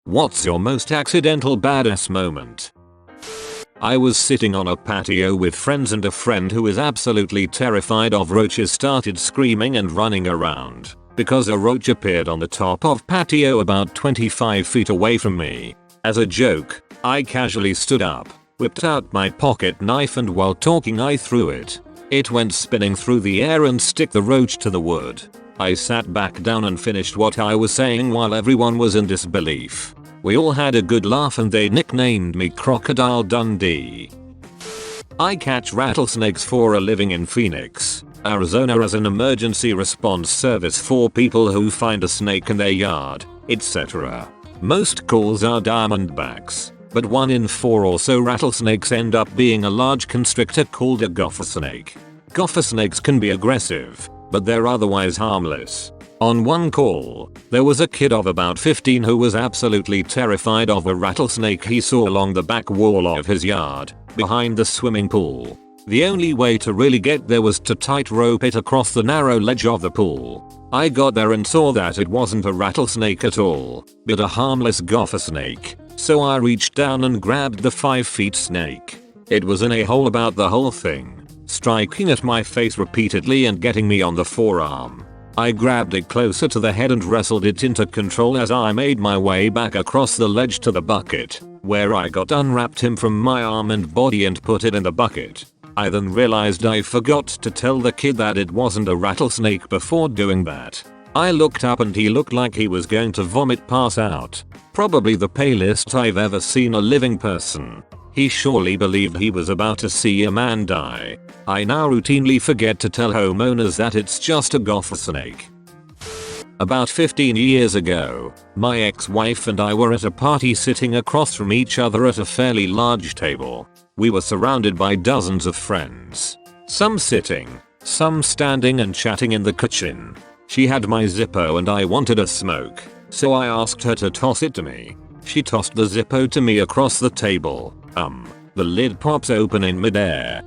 What's your most accidental badass moment? I was sitting on a patio with friends and a friend who is absolutely terrified of roaches started screaming and running around because a roach appeared on the top of patio about 25 feet away from me. As a joke, I casually stood up, whipped out my pocket knife, and while talking I threw it. It went spinning through the air and stuck the roach to the wood. I sat back down and finished what I was saying while everyone was in disbelief. We all had a good laugh and they nicknamed me Crocodile Dundee. I catch rattlesnakes for a living in Phoenix, Arizona as an emergency response service for people who find a snake in their yard, etc. Most calls are diamondbacks, but 1 in 4 or so rattlesnakes end up being a large constrictor called a gopher snake. Gopher snakes can be aggressive, but they're otherwise harmless. On one call, there was a kid of about 15 who was absolutely terrified of a rattlesnake he saw along the back wall of his yard, behind the swimming pool. The only way to really get there was to tightrope it across the narrow ledge of the pool. I got there and saw that it wasn't a rattlesnake at all, but a harmless gopher snake, so I reached down and grabbed the 5-foot snake. It was in a hole about the whole thing, striking at my face repeatedly and getting me on the forearm. I grabbed it closer to the head and wrestled it into control as I made my way back across the ledge to the bucket, where I unwrapped him from my arm and body and put it in the bucket. I then realized I forgot to tell the kid that it wasn't a rattlesnake before doing that. I looked up and he looked like he was going to pass out. Probably the palest I've ever seen a living person. He surely believed he was about to see a man die. I now routinely forget to tell homeowners that it's just a gopher snake. About 15 years ago, my ex-wife and I were at a party sitting across from each other at a fairly large table. We were surrounded by dozens of friends. Some sitting, some standing and chatting in the kitchen. She had my Zippo and I wanted a smoke, so I asked her to toss it to me. She tossed the Zippo to me across the table. The lid pops open in midair.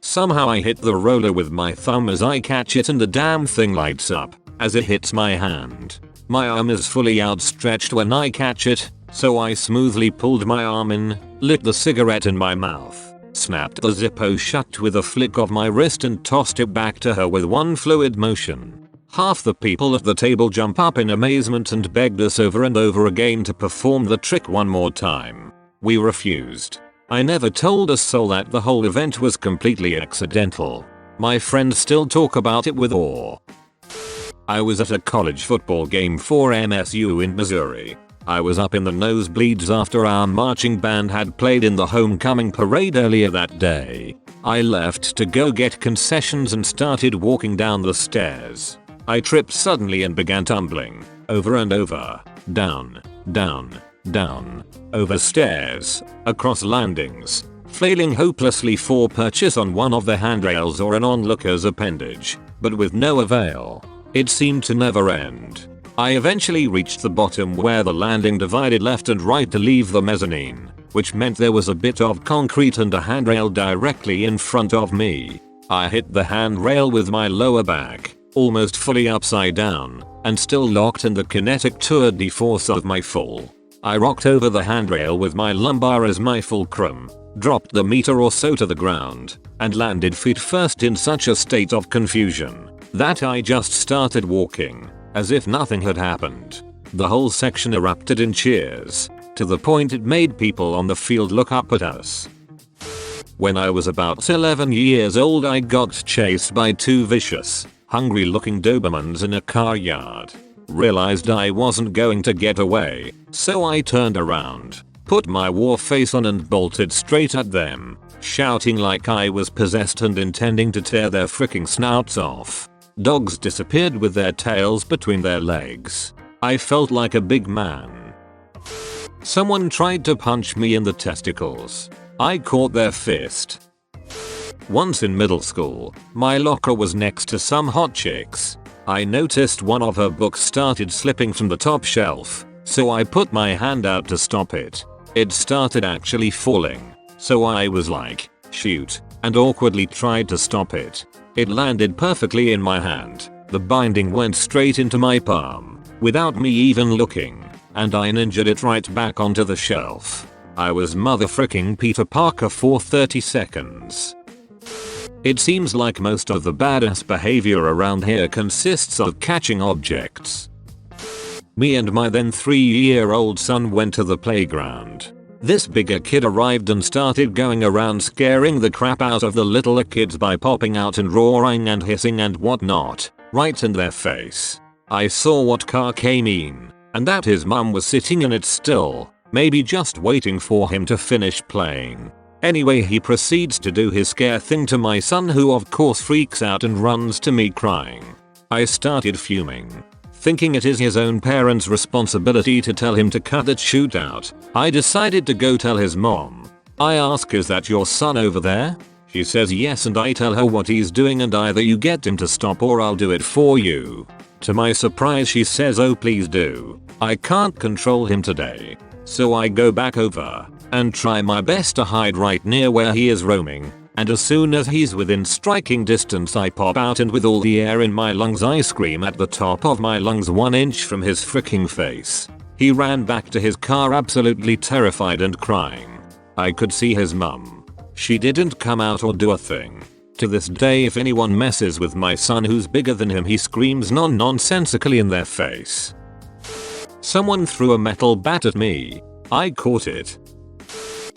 Somehow I hit the roller with my thumb as I catch it and the damn thing lights up as it hits my hand. My arm is fully outstretched when I catch it, so I smoothly pulled my arm in, lit the cigarette in my mouth, snapped the Zippo shut with a flick of my wrist and tossed it back to her with one fluid motion. Half the people at the table jump up in amazement and begged us over and over again to perform the trick one more time. We refused. I never told a soul that the whole event was completely accidental. My friends still talk about it with awe. I was at a college football game for MSU in Missouri. I was up in the nosebleeds after our marching band had played in the homecoming parade earlier that day. I left to go get concessions and started walking down the stairs. I tripped suddenly and began tumbling, over and over, down, over stairs, across landings, flailing hopelessly for purchase on one of the handrails or an onlooker's appendage, but with no avail. It seemed to never end. I eventually reached the bottom where the landing divided left and right to leave the mezzanine, which meant there was a bit of concrete and a handrail directly in front of me. I hit the handrail with my lower back, almost fully upside down, and still locked in the kinetic tour de force of my fall. I rocked over the handrail with my lumbar as my fulcrum, dropped the meter or so to the ground, and landed feet first in such a state of confusion that I just started walking, as if nothing had happened. The whole section erupted in cheers, to the point it made people on the field look up at us. When I was about 11 years old, I got chased by 2 vicious, hungry-looking Dobermans in a car yard. Realized I wasn't going to get away, so I turned around, put my war face on and bolted straight at them, shouting like I was possessed and intending to tear their freaking snouts off. Dogs disappeared with their tails between their legs. I felt like a big man. Someone tried to punch me in the testicles. I caught their fist. Once in middle school, my locker was next to some hot chicks. I noticed one of her books started slipping from the top shelf, so I put my hand out to stop it. It started actually falling, so I was like, shoot, and awkwardly tried to stop it. It landed perfectly in my hand. The binding went straight into my palm, without me even looking. and I ninja'd it right back onto the shelf. I was motherfucking Peter Parker for 30 seconds. It seems like most of the badass behavior around here consists of catching objects. Me and my then 3-year-old son went to the playground. This bigger kid arrived and started going around scaring the crap out of the littler kids by popping out and roaring and hissing and whatnot, right in their face. I saw what car came in, and that his mum was sitting in it still, maybe just waiting for him to finish playing. Anyway, he proceeds to do his scare thing to my son, who of course freaks out and runs to me crying. I started fuming. Thinking it is his own parents' responsibility to tell him to cut that shootout, I decided to go tell his mom. I ask, "Is that your son over there?" She says yes, and I tell her what he's doing and either you get him to stop or I'll do it for you. To my surprise, she says, "Oh, please do. I can't control him today." So I go back over and try my best to hide right near where he is roaming, and as soon as he's within striking distance I pop out and with all the air in my lungs I scream at the top of my lungs 1 inch from his freaking face. He ran back to his car absolutely terrified and crying. I could see his mum. She didn't come out or do a thing. To this day, if anyone messes with my son who's bigger than him, he screams nonsensically in their face. Someone threw a metal bat at me. I caught it.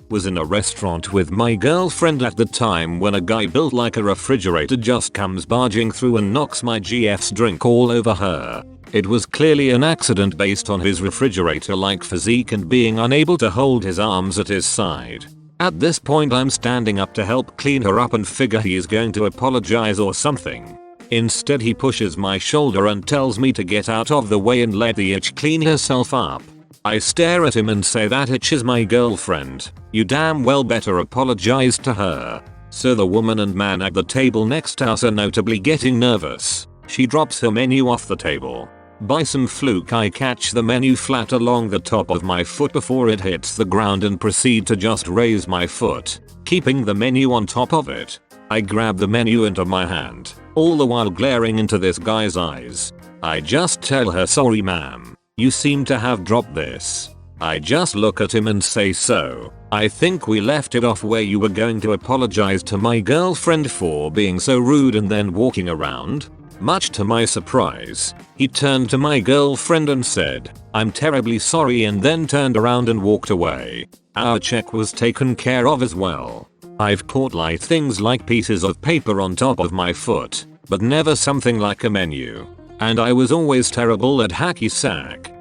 Was in a restaurant with my girlfriend at the time when a guy built like a refrigerator just comes barging through and knocks my GF's drink all over her. It was clearly an accident based on his refrigerator-like physique and being unable to hold his arms at his side. At this point I'm standing up to help clean her up and figure he is going to apologize or something. Instead he pushes my shoulder and tells me to get out of the way and let the itch clean herself up. I stare at him and say, "That itch is my girlfriend. You damn well better apologize to her." So the woman and man at the table next to us are notably getting nervous. She drops her menu off the table. By some fluke I catch the menu flat along the top of my foot before it hits the ground and proceed to just raise my foot, keeping the menu on top of it. I grab the menu into my hand, all the while glaring into this guy's eyes. I just tell her, "Sorry ma'am, you seem to have dropped this." I just look at him and say, "So, I think we left it off where you were going to apologize to my girlfriend for being so rude and then walking around?" Much to my surprise, he turned to my girlfriend and said, "I'm terribly sorry," and then turned around and walked away. Our check was taken care of as well. I've caught light things like pieces of paper on top of my foot, but never something like a menu. And I was always terrible at hacky sack.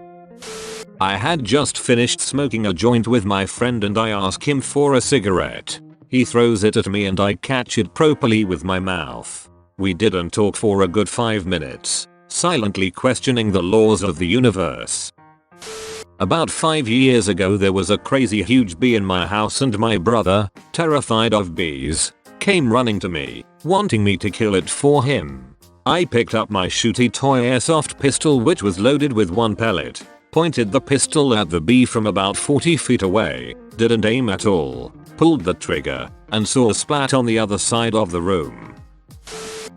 I had just finished smoking a joint with my friend and I ask him for a cigarette. He throws it at me and I catch it properly with my mouth. We didn't talk for a good 5 minutes, silently questioning the laws of the universe. About 5 years ago there was a crazy huge bee in my house and my brother, terrified of bees, came running to me, wanting me to kill it for him. I picked up my shooty toy airsoft pistol, which was loaded with 1 pellet, pointed the pistol at the bee from about 40 feet away, didn't aim at all, pulled the trigger, and saw a splat on the other side of the room.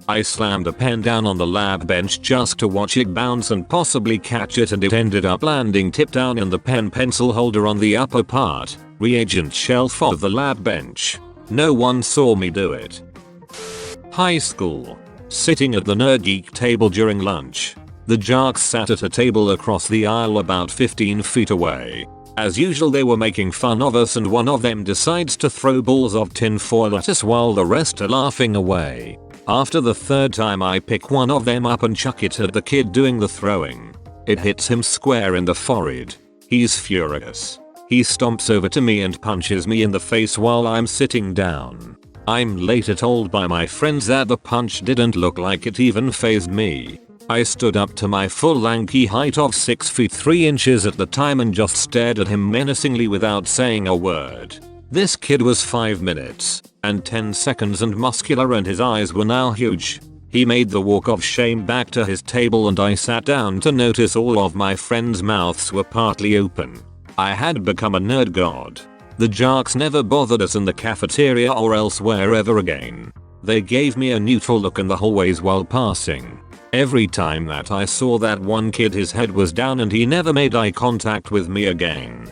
I slammed a pen down on the lab bench just to watch it bounce and possibly catch it, and it ended up landing tip down in the pen pencil holder on the upper part, reagent shelf of the lab bench. No one saw me do it. High school. Sitting at the nerd geek table during lunch. The jocks sat at a table across the aisle about 15 feet away. As usual they were making fun of us and one of them decides to throw balls of tin foil at us while the rest are laughing away. After the 3rd time I pick one of them up and chuck it at the kid doing the throwing. It hits him square in the forehead. He's furious. He stomps over to me and punches me in the face while I'm sitting down. I'm later told by my friends that the punch didn't look like it even fazed me. I stood up to my full lanky height of 6 feet 3 inches at the time and just stared at him menacingly without saying a word. This kid was 5 minutes and 10 seconds and muscular, and his eyes were now huge. He made the walk of shame back to his table and I sat down to notice all of my friends' mouths were partly open. I had become a nerd god. The jocks never bothered us in the cafeteria or elsewhere ever again. They gave me a neutral look in the hallways while passing. Every time that I saw that one kid, his head was down and he never made eye contact with me again.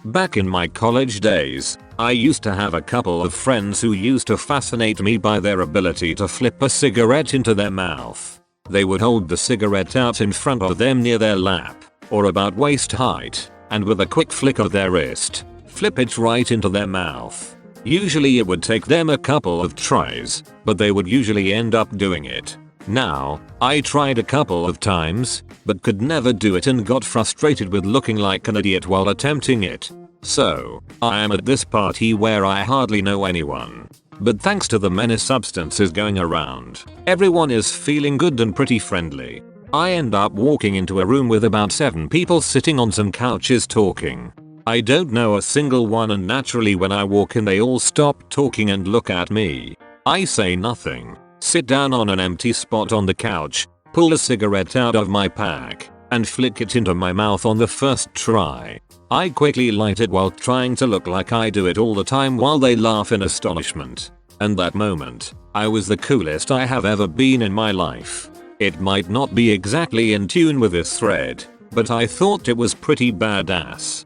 Back in my college days, I used to have a couple of friends who used to fascinate me by their ability to flip a cigarette into their mouth. They would hold the cigarette out in front of them near their lap, or about waist height, and with a quick flick of their wrist, flip it right into their mouth. Usually it would take them a couple of tries, but they would usually end up doing it. Now, I tried a couple of times, but could never do it and got frustrated with looking like an idiot while attempting it. So, I am at this party where I hardly know anyone. But thanks to the many substances going around, everyone is feeling good and pretty friendly. I end up walking into a room with about 7 people sitting on some couches talking. I don't know a single one, and naturally when I walk in they all stop talking and look at me. I say nothing, sit down on an empty spot on the couch, pull a cigarette out of my pack, and flick it into my mouth on the first try. I quickly light it while trying to look like I do it all the time while they laugh in astonishment. And that moment, I was the coolest I have ever been in my life. It might not be exactly in tune with this thread, but I thought it was pretty badass.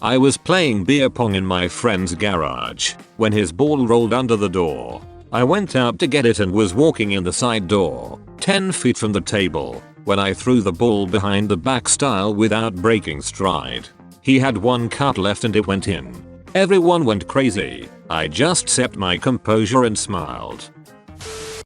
I was playing beer pong in my friend's garage when his ball rolled under the door. I went out to get it and was walking in the side door, 10 feet from the table, when I threw the ball behind the back style without breaking stride. He had one cut left and it went in. Everyone went crazy. I just kept my composure and smiled.